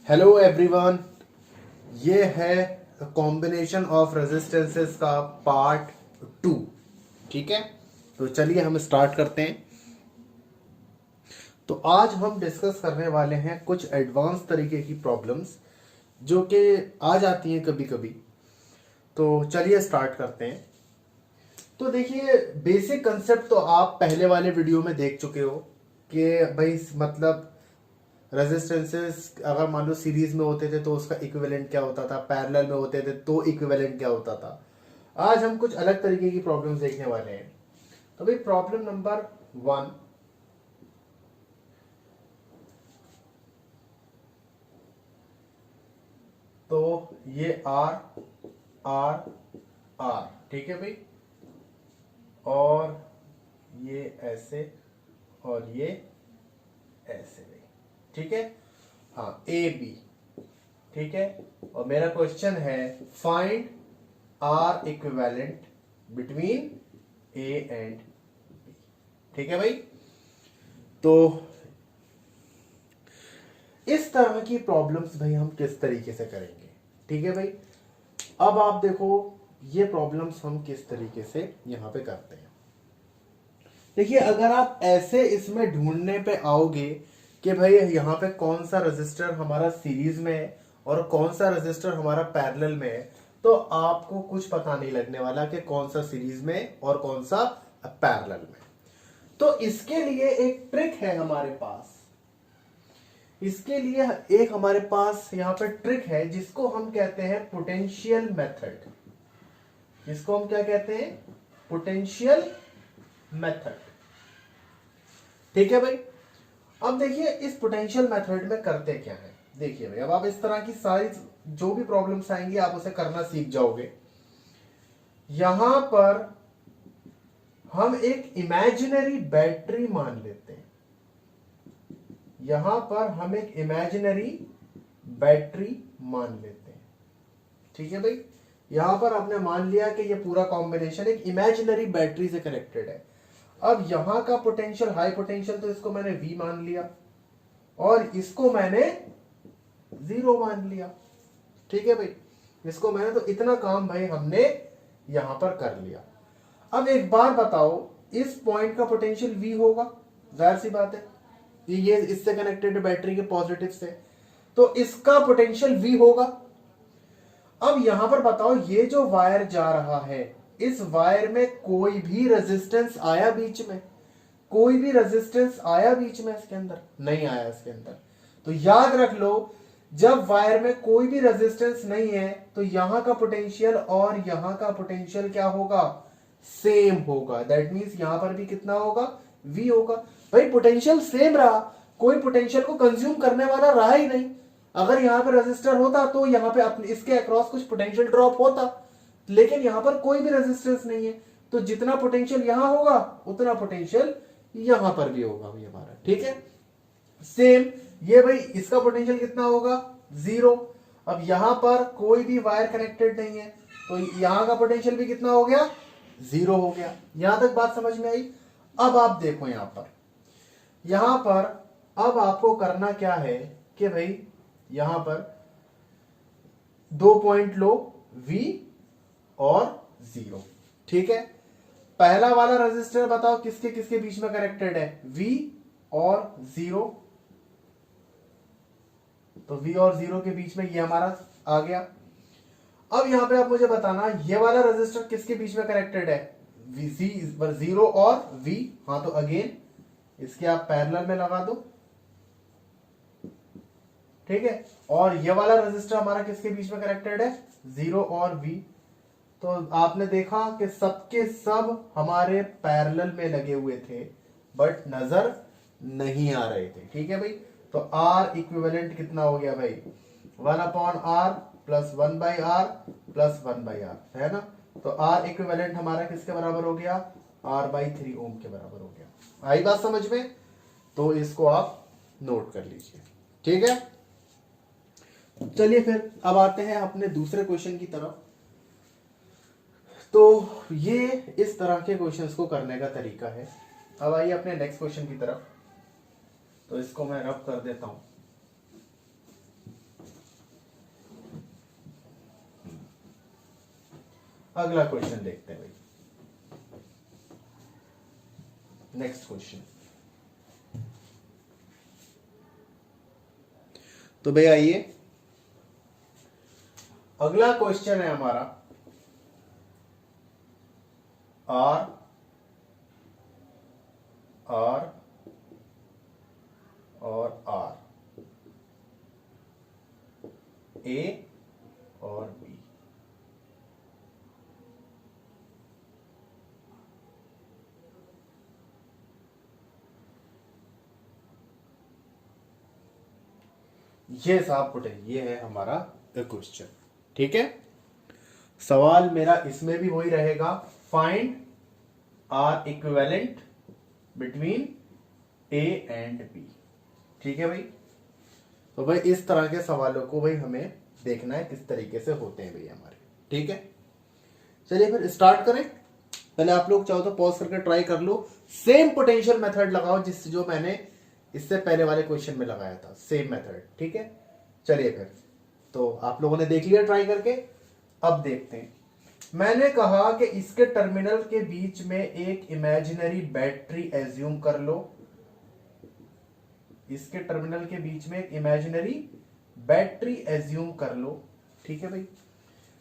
Hello everyone, ये है combination of resistances का पार्ट 2। ठीक है, तो चलिए हम स्टार्ट करते हैं। तो आज हम डिस्कस करने वाले हैं कुछ एडवांस तरीके की प्रॉब्लम्स जो कि आ जाती हैं कभी कभी। तो चलिए स्टार्ट करते हैं। तो देखिए, बेसिक कंसेप्ट तो आप पहले वाले वीडियो में देख चुके हो कि भाई मतलब रेजिस्टेंसेस अगर मान लो सीरीज में होते थे तो उसका इक्विवेलेंट क्या होता था, पैरेलल में होते थे तो इक्विवेलेंट क्या होता था। आज हम कुछ अलग तरीके की प्रॉब्लम्स देखने वाले हैं। तो भाई प्रॉब्लम नंबर 1, तो ये आर आर आर, ठीक है भाई, और ये ऐसे और ये ऐसे भाई, ठीक है। हाँ, ए बी, ठीक है। और मेरा क्वेश्चन है find R equivalent between A and B, ठीक है भाई। तो इस तरह की प्रॉब्लम्स भाई हम किस तरीके से करेंगे, ठीक है भाई। अब आप देखो ये प्रॉब्लम्स हम किस तरीके से यहां पे करते हैं। देखिए, अगर आप ऐसे इसमें ढूंढने पे आओगे कि भाई यहाँ पे कौन सा रजिस्टर हमारा सीरीज में है और कौन सा रजिस्टर हमारा पैरेलल में है, तो आपको कुछ पता नहीं लगने वाला कि कौन सा सीरीज में और कौन सा पैरेलल में। तो इसके लिए एक ट्रिक है हमारे पास। इसके लिए एक हमारे पास यहाँ पे ट्रिक है जिसको हम कहते हैं पोटेंशियल मेथड। जिसको हम क्या कहते हैं? पोटेंशियल मेथड, ठीक है भाई। अब देखिए इस पोटेंशियल मेथड में करते क्या है। देखिए भाई, अब आप इस तरह की सारी जो भी प्रॉब्लम्स आएंगी आप उसे करना सीख जाओगे। यहां पर हम एक इमेजिनरी बैटरी मान लेते हैं। यहां पर हम एक इमेजिनरी बैटरी मान लेते हैं, ठीक है भाई। यहां पर आपने मान लिया कि ये पूरा कॉम्बिनेशन एक इमेजिनरी बैटरी से कनेक्टेड है। अब यहां का पोटेंशियल हाई पोटेंशियल, तो इसको मैंने V मान लिया और इसको मैंने 0 मान लिया, ठीक है भाई। इसको मैंने, तो इतना काम भाई हमने यहां पर कर लिया। अब एक बार बताओ, इस पॉइंट का पोटेंशियल V होगा, जाहिर सी बात है, ये इससे कनेक्टेड है बैटरी के पॉजिटिव से, तो इसका पोटेंशियल V होगा। अब यहां पर बताओ, ये जो वायर जा रहा है, इस वायर में कोई भी रेजिस्टेंस आया बीच में? कोई भी रेजिस्टेंस आया बीच में इसके अंदर? नहीं आया इसके अंदर। तो याद रख लो, जब वायर में कोई भी रेजिस्टेंस नहीं है तो यहां का पोटेंशियल और यहां का पोटेंशियल क्या होगा? सेम होगा। दैट मींस यहां पर भी कितना होगा? V होगा। भाई पोटेंशियल सेम रहा, कोई पोटेंशियल को कंज्यूम करने वाला रहा ही नहीं। अगर यहां पे रेजिस्टर होता तो यहां पे अपने इसके अक्रॉस कुछ पोटेंशियल ड्रॉप होता, लेकिन यहां पर कोई भी रेजिस्टेंस नहीं है, तो जितना पोटेंशियल यहां होगा उतना पोटेंशियल यहां पर भी होगा भाई हमारा, ठीक है। सेम ये भाई, इसका पोटेंशियल कितना होगा? 0। अब यहां पर कोई भी वायर कनेक्टेड नहीं है तो यहां का पोटेंशियल भी कितना हो गया? 0 हो गया। यहां तक बात समझ में आई? अब आप देखो यहां पर अब आपको करना क्या है कि भाई यहां पर 2 पॉइंट लो, V और 0, ठीक है। पहला वाला रजिस्टर बताओ किसके किसके बीच में कनेक्टेड है? V और 0। तो V और 0 के बीच में ये हमारा आ गया। अब यहां पे आप मुझे बताना, ये वाला रजिस्टर किसके बीच में कनेक्टेड है? 0 और V। हाँ, तो अगेन इसके आप पैरेलल में लगा दो, ठीक है। और ये वाला रजिस्टर हमारा किसके बीच में कनेक्टेड है? 0 और V। तो आपने देखा कि सबके सब हमारे पैरेलल में लगे हुए थे बट नजर नहीं आ रहे थे, ठीक है भाई। तो R इक्विवेलेंट कितना हो गया भाई? 1/R plus 1/R plus 1/R, है ना। तो R इक्विवेलेंट हमारा किसके बराबर हो गया? R/3 ओम के बराबर हो गया। आई बात समझ में? तो इसको आप नोट कर लीजिए, ठीक है। चलिए फिर अब आते हैं अपने दूसरे क्वेश्चन की तरफ। तो ये इस तरह के क्वेश्चंस को करने का तरीका है। अब आइए अपने नेक्स्ट क्वेश्चन की तरफ। तो इसको मैं रब कर देता हूं। अगला क्वेश्चन देखते हैं भाई। नेक्स्ट क्वेश्चन, तो भाई आइए, अगला क्वेश्चन है हमारा आर आर और आर, ए और बी। ये साहब पुटे, ये है हमारा क्वेश्चन। ठीक है, सवाल मेरा इसमें भी वही रहेगा, find R equivalent between A and B. ठीक है भाई, तो भाई इस तरह के सवालों को भाई हमें देखना है किस तरीके से होते हैं भाई हमारे। ठीक है, चलिए फिर स्टार्ट करें। पहले आप लोग चाहो तो पॉज करके ट्राई कर लो, सेम पोटेंशियल मेथड लगाओ जो मैंने इससे पहले वाले क्वेश्चन में लगाया था, सेम मेथड। ठीक है, चलिए फिर, तो आप लोगों ने देख लिया ट्राई करके। अब देखते हैं, मैंने कहा कि इसके टर्मिनल के बीच में एक इमेजिनरी बैटरी एज्यूम कर लो। इसके टर्मिनल के बीच में एक इमेजिनरी बैटरी एज्यूम कर लो। ठीक है भाई,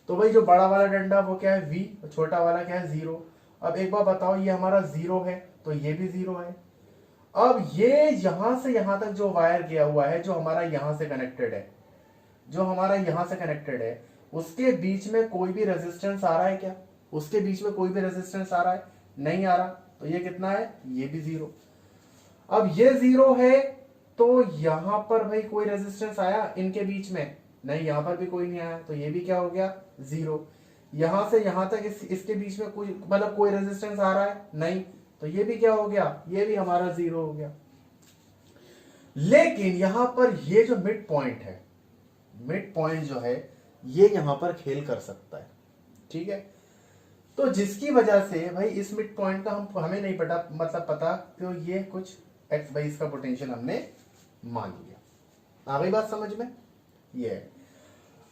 तो भाई जो बड़ा वाला डंडा वो क्या है, V, छोटा वाला क्या है, 0। अब एक बार बताओ, ये हमारा 0 है तो ये भी 0 है। अब ये यहां से यहां तक जो वायर गया हुआ है, जो हमारा यहां से कनेक्टेड है, जो हमारा यहां से कनेक्टेड है, उसके बीच में कोई भी रेजिस्टेंस आ रहा है क्या? उसके बीच में कोई भी रेजिस्टेंस आ रहा है? नहीं आ रहा। तो ये कितना है, ये भी 0। अब ये 0 है तो यहां पर भाई कोई रेजिस्टेंस आया इनके बीच में? नहीं, यहां पर भी कोई नहीं आया, तो ये भी क्या हो गया, 0। यहां से यहां तक इसके बीच में कोई मतलब कोई रेजिस्टेंस आ रहा है? नहीं, तो ये भी क्या हो गया, ये भी हमारा 0 हो गया। लेकिन यहां पर ये जो मिड पॉइंट है, मिड पॉइंट जो है ये यहां पर खेल कर सकता है। ठीक है, तो जिसकी वजह से भाई इस मिड पॉइंट का हमें नहीं पता, तो ये कुछ एक्स भाई इसका पोटेंशियल हमने मान लिया। आ गई बात समझ में? ये है।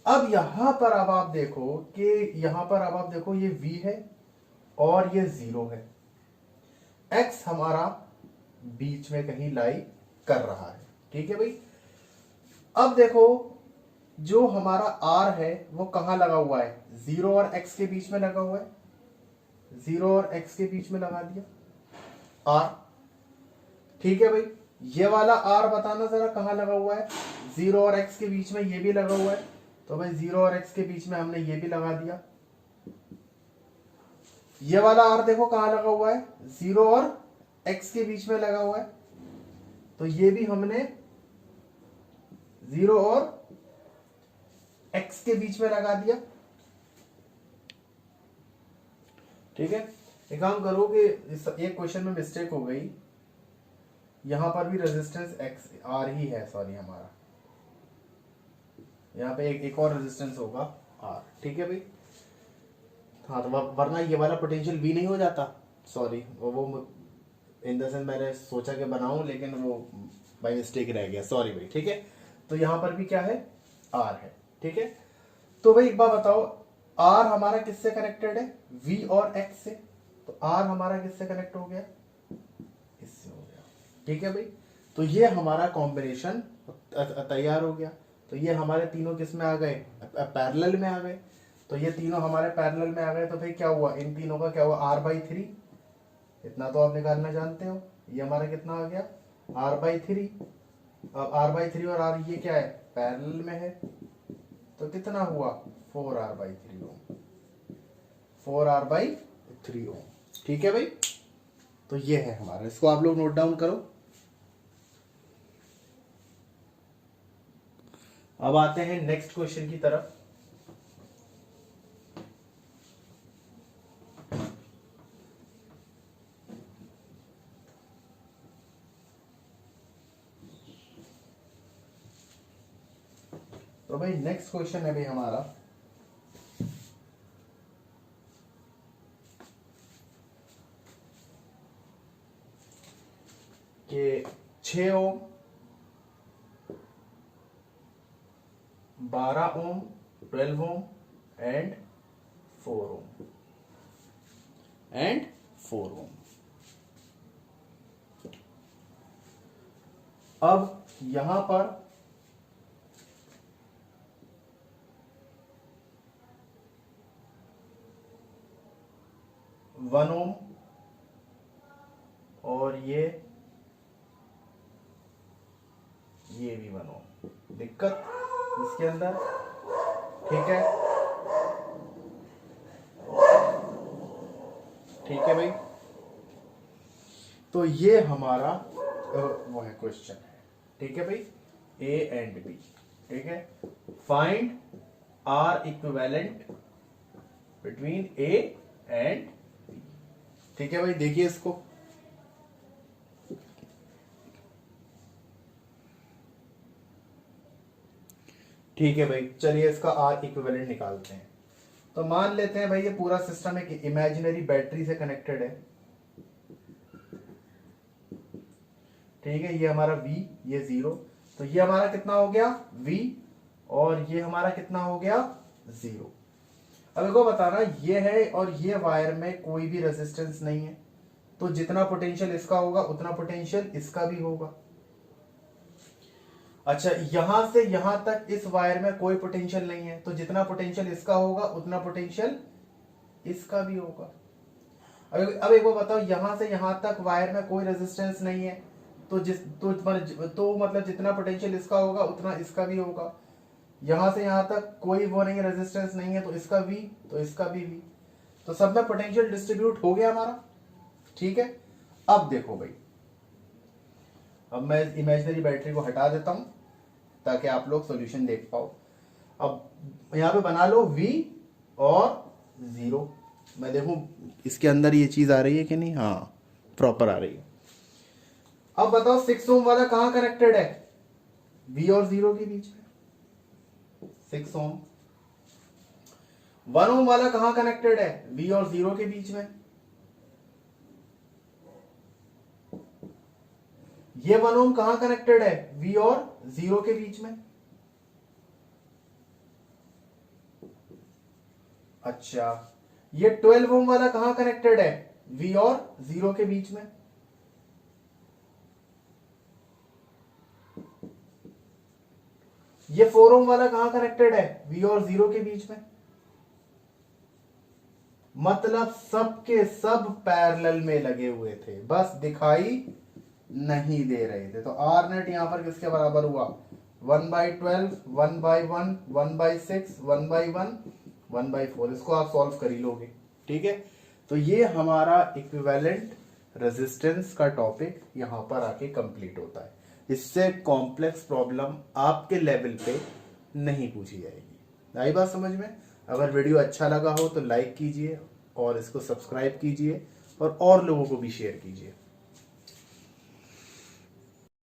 अब यहां पर अब आप देखो कि यहां पर अब आप देखो ये V है और ये 0 है। X हमारा बीच में कहीं लाई कर रहा है। ठीक है भाई, अब देखो जो हमारा R है वो कहां लगा हुआ है, 0 और X के बीच में लगा हुआ है। 0 और X के बीच में लगा दिया R। ठीक है भाई, ये वाला R बताना जरा कहां लगा हुआ है, 0 और X के बीच में ये भी लगा हुआ है। तो भाई 0 और X के बीच में हमने ये भी लगा दिया। ये वाला R देखो कहां लगा हुआ है, 0 और X के बीच में लगा हुआ है, तो ये भी हमने 0 और X के बीच में लगा दिया। ठीक है, एक काम करो कि एक क्वेश्चन में मिस्टेक हो गई, यहां पर भी रेजिस्टेंस X R ही है, सॉरी हमारा यहाँ पे एक और रेजिस्टेंस होगा R। ठीक है भाई, हाँ, तो वरना ये वाला पोटेंशियल भी नहीं हो जाता। सॉरी, वो इन द सेंस मैंने सोचा कि बनाऊं लेकिन वो बाय मिस्टेक रह गया, सॉरी भाई। ठीक है, तो यहां पर भी क्या है, R है। ठीक है, तो भाई एक बात बताओ, R हमारा किससे कनेक्टेड है, V और X से, तो R हमारा किससे कनेक्ट हो गया, इससे हो गया। ठीक है भाई, तो ये हमारा कॉम्बिनेशन तैयार हो गया। तो ये हमारे तीनों किस में आ गए, पैरेलल में आ गए। तो ये तीनों हमारे पैरेलल में आ गए, तो भाई क्या हुआ, इन तीनों का क्या हुआ, R/3। इतना तो आप निकालना जानते हो। ये हमारा कितना आ गया, R/3। अब R/3 और R ये क्या है, पैरेलल में है, तो कितना हुआ, 4R/3 ओम, 4R/3 ओम। ठीक है भाई, तो ये है हमारा, इसको आप लोग नोट डाउन करो। अब आते हैं नेक्स्ट क्वेश्चन की तरफ। तो भाई नेक्स्ट क्वेश्चन है भाई हमारा कि 6 ओम, 12 ओम, 12 ओम एंड 4 ओम। एंड 4 ओम। अब यहां पर 1 ओम और ये भी 1 ओम, दिक्कत इसके अंदर, ठीक है, ठीक है भाई। तो ये हमारा वो है क्वेश्चन है, ठीक है भाई, ए एंड बी, ठीक है। Find R equivalent between A and B, ठीक है भाई। देखिए इसको, ठीक है भाई, चलिए इसका आर इक्विवेलेंट निकालते हैं। तो मान लेते हैं भाई ये पूरा सिस्टम एक इमेजिनरी बैटरी से कनेक्टेड है, ठीक है। ये हमारा V, ये 0, तो ये हमारा कितना हो गया V, और ये हमारा कितना हो गया 0। अब देखो बताना, ये है और ये वायर में कोई भी रेजिस्टेंस नहीं है, तो जितना पोटेंशियल इसका होगा उतना पोटेंशियल इसका भी होगा। अच्छा, यहां से यहां तक इस वायर में कोई पोटेंशियल नहीं है, तो जितना पोटेंशियल इसका होगा उतना पोटेंशियल इसका भी होगा। अब एक बार बताओ, यहां से यहां तक वायर में कोई रेजिस्टेंस नहीं है, तो मतलब जितना पोटेंशियल इसका होगा उतना इसका भी होगा। यहां से यहां तक कोई वो नहीं है, रेजिस्टेंस नहीं है, तो इसका V, तो इसका भी V, तो सब में पोटेंशियल डिस्ट्रीब्यूट हो गया हमारा, ठीक है। अब देखो भाई, अब मैं इमेजिनरी बैटरी को हटा देता हूं ताकि आप लोग सॉल्यूशन देख पाओ। अब यहां पे बना लो V और 0, मैं देखूं इसके अंदर ये चीज आ रही है कि नहीं, हाँ प्रॉपर आ रही है। अब बताओ 6 ओम वाला कहां कनेक्टेड है, V और 0 के बीच में, 6 ओम। 1 ओम वाला कहां कनेक्टेड है, V और 0 के बीच में। ये 1 ओम कहां कनेक्टेड है, V और 0 के बीच में। अच्छा, ये 12 ओम वाला कहां कनेक्टेड है, V और 0 के बीच में। ये 4 ओम वाला कहां कनेक्टेड है, V और 0 के बीच में। मतलब सबके सब पैरेलल में लगे हुए थे, बस दिखाई नहीं दे रहे थे। तो आर नेट यहां पर किसके बराबर हुआ, 1/12, 1/1, 1/6, 1/1, 1/4। इसको आप सॉल्व कर ही लोगे, ठीक है। तो ये हमारा इक्विवेलेंट रेजिस्टेंस का टॉपिक यहां पर आके कंप्लीट होता है। इससे कॉम्प्लेक्स प्रॉब्लम आपके लेवल पे नहीं पूछी जाएगी। आई बात समझ में? अगर वीडियो अच्छा लगा हो तो लाइक कीजिए और इसको सब्सक्राइब कीजिए और लोगों को भी शेयर कीजिए।